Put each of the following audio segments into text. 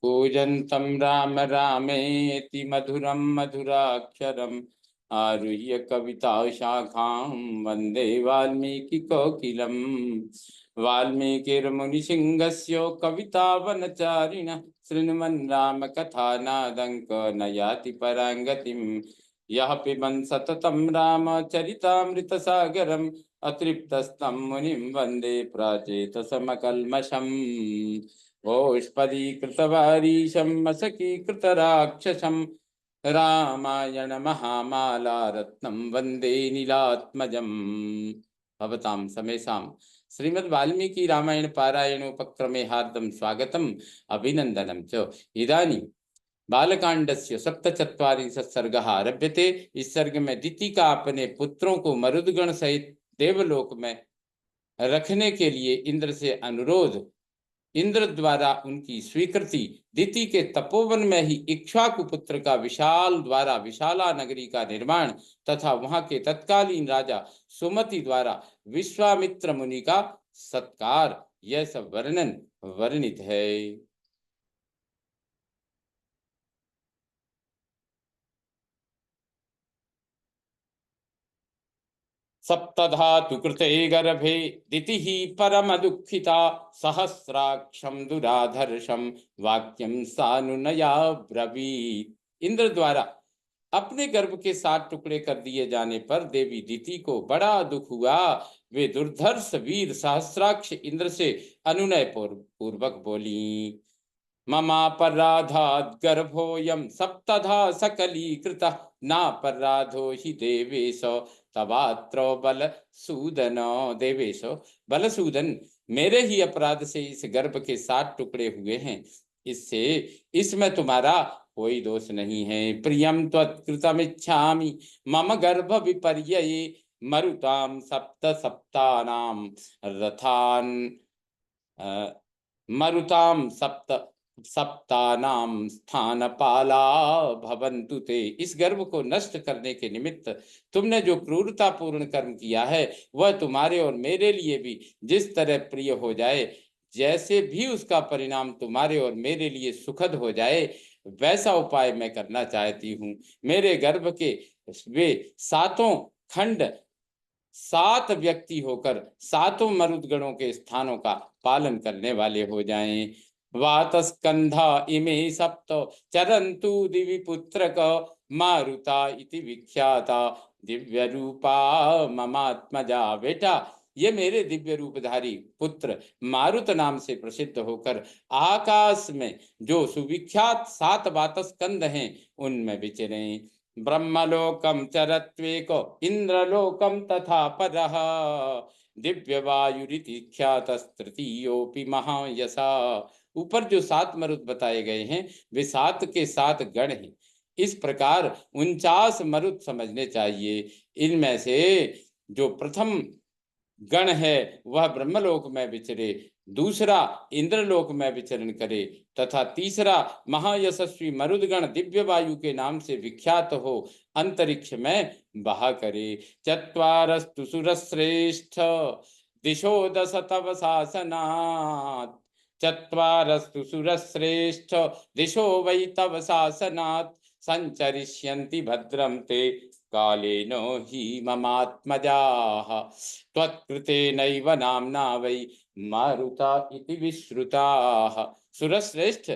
कूजन्तं राम रामेति मधुरं मधुराक्षरम् आरुह्य कविताशाखां वन्दे वाल्मीकिकोकिलम्। वाल्मीकिर्मुनिसिंहस्य कवितावनचारिणः शृण्वन् रामकथानादं क न याति परां गतिम्। यः पिबन् सततं रामचरितामृतसागरम् अतृप्तस्तं मुनिं वन्दे प्राचेतसमकल्मषम्। गोष्पदीकृतवारीशं मशकीकृतराक्षसं रामायण महामाला रत्नं वन्दे नीलात्मजम्। भवतां समेषां श्रीमद् वाल्मीकि रामायण पारायणोपक्रमे हार्दं स्वागतम् अभिनन्दनं च। इदानीं बालकांडस्य सप्तचत्वारिंशत् सर्गः आरभ्यते। इस सर्ग में दिति का अपने पुत्रों को मरुदगण सहित देवलोक में रखने के लिए इंद्र से अनुरोध, इंद्र द्वारा उनकी स्वीकृति, दिति के तपोवन में ही इक्ष्वाकु पुत्र का विशाल द्वारा विशाला नगरी का निर्माण तथा वहां के तत्कालीन राजा सुमति द्वारा विश्वामित्र मुनि का सत्कार, यह सब वर्णन वर्णित है। सप्तधातु कृते गर्भे दितिः परम दुःखिता सहस्राक्षं दुराधर्षं वाक्यं सानुनया ब्रवीत्। इंद्र द्वारा अपने गर्भ के 7 टुकड़े कर दिए जाने पर देवी दिति को बड़ा दुख हुआ। वे दुर्धर्ष वीर सहस्राक्ष इंद्र से अनुनय पूर्वक बोली। ममापराधात् गर्भोऽयं सप्तधा सकलीकृतः नापराधो हि देवेश तवात्र बलसूदन। देवेश बलसूदन, मेरे ही अपराध से इस गर्भ के 7 टुकड़े हुए हैं, इसमें तुम्हारा कोई दोष नहीं है। प्रियं त्वत्कृतमिच्छामि मम गर्भ विपर्यये मरुतां सप्त सप्तानां रथान मरुतां सप्त सप्तानां स्थानपाला भवन्तु ते। इस गर्भ को नष्ट करने के निमित्त तुमने जो क्रूरतापूर्ण कर्म किया है वह तुम्हारे और मेरे लिए भी जिस तरह प्रिय हो जाए, जैसे भी उसका परिणाम तुम्हारे और मेरे लिए सुखद हो जाए, वैसा उपाय मैं करना चाहती हूँ। मेरे गर्भ के वे 7 खंड 7 व्यक्ति होकर 7 मरुदगणों के स्थानों का पालन करने वाले हो जाएं। वातस्कंधा इमे सप्त चरन्तु दिवि पुत्रक मारुता इति विख्याता दिव्य रूपा ममात्मजा। बेटा, ये मेरे दिव्य रूपधारी पुत्र मारुत नाम से प्रसिद्ध होकर आकाश में जो सुविख्यात 7 वातस्कंध हैं उनमें विचरें। ब्रह्मलोकम चरत्वेको इंद्रलोकम तथा परः दिव्य वायुरिति ख्यातस्तृतीयोपि महायशा। ऊपर जो 7 मरुद बताए गए हैं वे 7 के 7 गण हैं। इस प्रकार 49 मरुद समझने चाहिए। इनमें से जो प्रथम गण है वह ब्रह्मलोक में विचरे, दूसरा इंद्रलोक में विचरण करे तथा तीसरा महायशस्वी मरुदगण दिव्य वायु के नाम से विख्यात हो अंतरिक्ष में बहा करे। चत्वारस्तु सुरश्रेष्ठ दिशो दश तव शासनात् चत्वारस्तु सुरश्रेष्ठ दिशो वै तव शासनात् संचरिष्यन्ति भद्रं ते कालेन हि ममात्मजाः त्वत्कृतेनैव नाम्ना वै मारुता इति विश्रुताः। सुरश्रेष्ठ,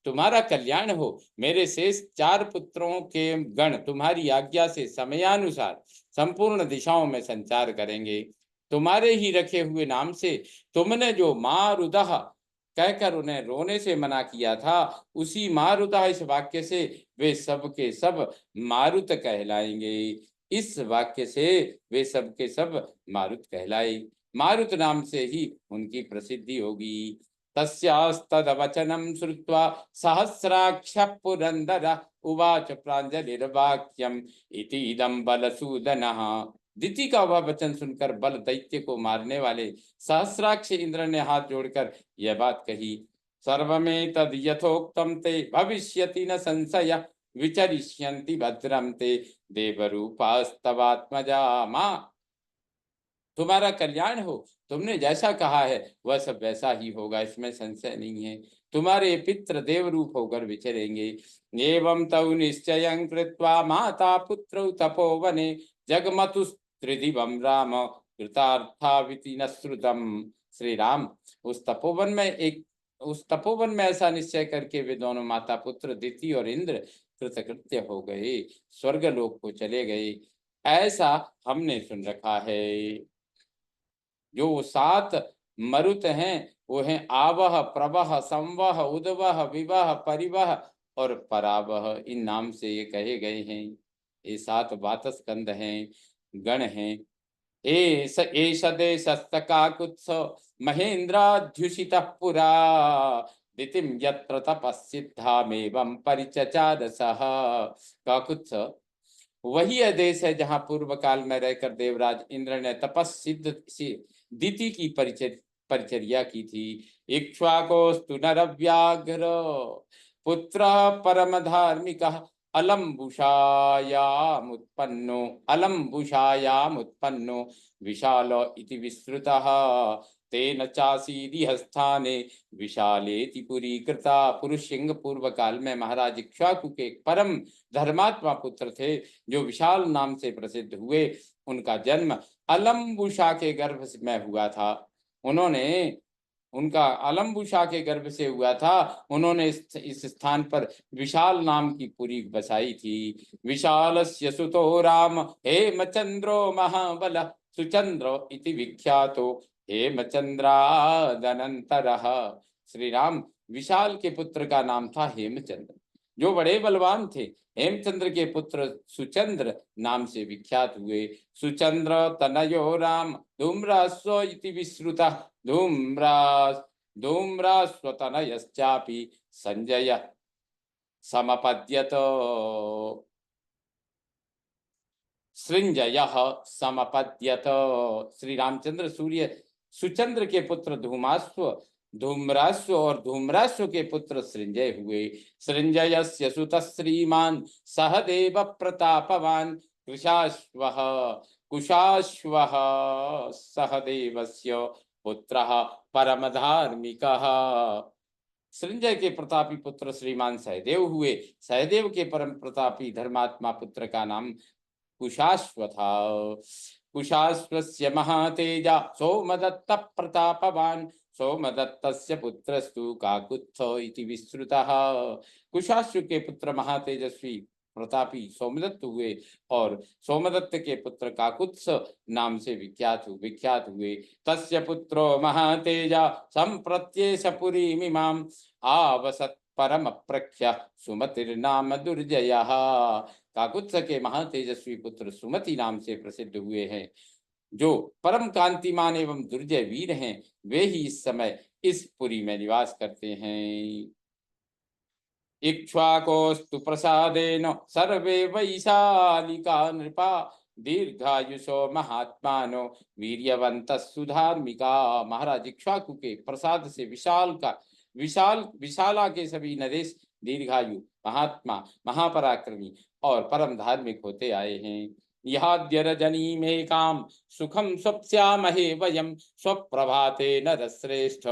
तुम्हारा कल्याण हो। मेरे शेष 4 पुत्रों के गण तुम्हारी आज्ञा से समयानुसार संपूर्ण दिशाओं में संचार करेंगे। तुम्हारे ही रखे हुए नाम से तुमने जो मारुदः कहकर उन्हें रोने से मना किया था, उसी मारुतः इस वाक्य से वे सब के सब मारुत कहलाएंगे। इस वाक्य से वे सब के सब मारुत कहलाए। मारुत नाम से ही उनकी प्रसिद्धि होगी। तस्यास्तदवचनं श्रुत्वा सहस्राक्ष पुरंदर उवाच प्राञ्जलिर्वाक्यम् इतीदं बलसूदनः। दिति का वह वचन सुनकर बल दैत्य को मारने वाले सहस्राक्ष इंद्र ने हाथ जोड़कर यह बात कही। सर्वमेतद् यथोक्तं ते भविष्यति न संशय विचरिष्यन्ति भद्रं ते देवरूपास्तवात्मजा। माँ, तुम्हारा कल्याण हो। तुमने जैसा कहा है वह सब वैसा ही होगा, इसमें संशय नहीं है। तुम्हारे पितृ देव रूप होकर विचरेंगे। एवं तौ निश्चयं कृत्वा माता पुत्रौ तपोवने जगमतु त्रिदिवं राम कृतार्थाविति न श्रुतम। श्री राम उस तपोवन में ऐसा निश्चय करके वे दोनों माता पुत्र दिति और इंद्र कृतकृत्य हो गए, स्वर्गलोक को चले गए, ऐसा हमने सुन रखा है। जो वो 7 मरुत हैं वो हैं आवह, प्रवह, संवह, उदवह, विवह, परिवह और परावह। इन नाम से ये कहे गए हैं। ये 7 वातस्कंद हैं, गण हैं। एष देशस्तकाकुत्स महेन्द्राध्युषितः पुरा दितिं यत्र तपस्सिद्धामेवं परिचचार सः। काकुत्स वही देश है जहाँ पूर्व काल में रहकर देवराज इंद्र ने तपस्सिद्ध दिति की परिचर्या की थी। इक्ष्वाकोस्तु नरव्याघ्र पुत्र परम धार्मिक अलम्बुषायामुत्पन्नो विशाल इति विश्रुतः तेन चासीदिह स्थाने विशालेति पुरी कृता। पुरुष सिंह पूर्व काल में महाराज इक्ष्वाकु के परम धर्मात्मा पुत्र थे जो विशाल नाम से प्रसिद्ध हुए। उनका जन्म अलम्बुषा के गर्भ में हुआ था। उनका अलम्बुषा के गर्भ से हुआ था। उन्होंने इस स्थान पर विशाल नाम की पुरी बसाई थी। विशालस्य सुतो राम हेमचंद्रो महाबल सुचंद्र इति विख्यातो हेमचंद्रादनंतरः। श्री राम विशाल के पुत्र का नाम था हेमचंद्र, जो बड़े बलवान थे। हेमचंद्र के पुत्र सुचंद्र नाम से विख्यात हुए। सुचंद्र तनयो राम धूम्रास्व इति विश्रुता धूम्रास्वतनयश्चापि संजय समपद्यत। सृंजय समपद्यत। श्री रामचंद्र सुचंद्र के पुत्र धूम्रास्व और धूम्रास्व के पुत्र सृंजय हुए। सृंजयस्य सुतः श्रीमान सहदेव प्रतापवान कुशाश्वः सहदेवस्य पुत्रः परम धार्मिकः। सृंजय के प्रतापी पुत्र श्रीमान सहदेव हुए। सहदेव के परम प्रतापी धर्मात्मा पुत्र का नाम कुशाश्व था। कुशाश्वस्य महातेजा सोमदत्त प्रतापवान सोमदत्तस्य पुत्रस्तु काकुत्थ इति विश्रुतः। कुशाश्व के पुत्र महातेजस्वी प्रतापी सोमदत्त हुए और सोमदत्त के पुत्र काकुत्स नाम से विख्यात हुए। तस्य पुत्रो महातेजा संप्रत्येष पुरीमिमां आवसत् परम प्रख्य सुमतिर्नाम दुर्जयः। काकुत्स के महातेजस्वी पुत्र सुमति नाम से प्रसिद्ध हुए हैं, जो परम कांतिमान एवं दुर्जय वीर हैं। वे ही इस समय इस पुरी में निवास करते हैं। इक्ष्वाकोस्तु प्रसादेन सर्वे वैशालिका नृपा दीर्घायुषो महात्मानो वीर्यवंत सुधार्मिका। महाराज इक्ष्वाकु के प्रसाद से विशाला के सभी नरेश दीर्घायु, महात्मा, महापराक्रमी और परम धार्मिक होते आए हैं। यहाद्य रजनीमेकां सुखं स्वप्स्यामहे वयं स्वप्रभाते नरश्रेष्ठ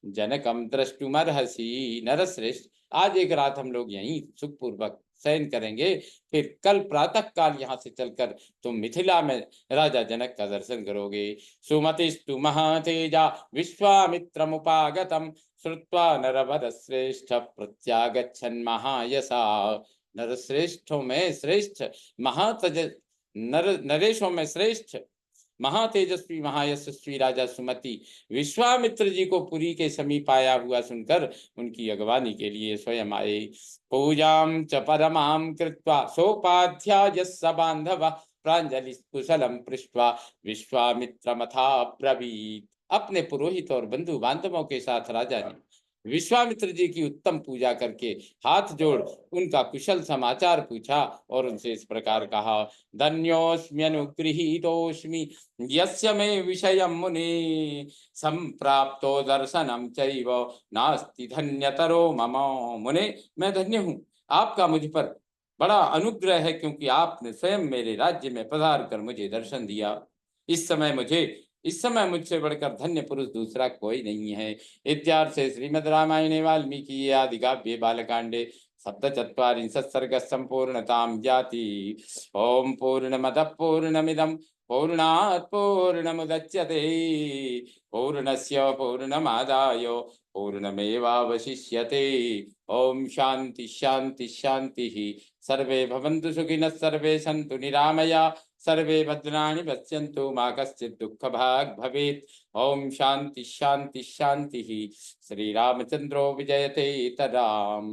जनकं द्रष्टुमर्हसि। नरश्रेष्ठ, आज एक रात हम लोग यहीं सुखपूर्वक शयन करेंगे, फिर कल प्रातः काल यहाँ से चलकर तुम मिथिला में राजा जनक का दर्शन करोगे। सुमतिस्तु महातेजा विश्वामित्रमुपागतम श्रुत्वा नरवर श्रेष्ठ प्रत्यागच्छन् महायशा। नरश्रेष्ठों में श्रेष्ठ नरेशों में श्रेष्ठ महातेजस्वी महायशस्वी राजा सुमति विश्वामित्र जी को पुरी के समीप आया हुआ सुनकर उनकी अगवानी के लिए स्वयं आए। पूजां च परमां कृत्वा सोपाध्यायस्य बांधव प्रांजलि कुशलम पृष्ट्वा विश्वामित्रमथा ब्रवीत। अपने पुरोहित और बंधु बांधवों के साथ राजा ने विश्वामित्र जी की उत्तम पूजा करके हाथ जोड़ उनका कुशल समाचार पूछा और उनसे इस प्रकार कहा। धन्योस्म्यनुगृहीतोस्मि यस्य मे विषयं मुने संप्राप्तो दर्शनम चैव नास्ति धन्यतरो मम। मुने, मैं धन्य हूँ, आपका मुझ पर बड़ा अनुग्रह है, क्योंकि आपने स्वयं मेरे राज्य में पधार कर मुझे दर्शन दिया। इस समय मुझे इस समय मुझसे बढ़कर धन्य पुरुष दूसरा कोई नहीं है। इत्यार्थ से श्रीमद् रामायणे वाल्मीकि आदि काव्ये बालकांडे सप्तचत्वारिंशत् सर्गः सम्पूर्णतां याति। ओम पूर्णमदः पूर्णमिदं पूर्णात् पूर्णमुदच्यते पूर्णस्य पूर्णमादाय पूर्णमेवावशिष्यते। ओम शांति शांति शांति। सर्वे भवन्तु सुखिनः सर्वे सन्तु निरामया सर्वे भद्राणि पश्यन्तु मा कश्चित् दुःखभाग् भवेत्। ओम शांति शांति शांति। श्री रामचंद्रो विजयते तदाम।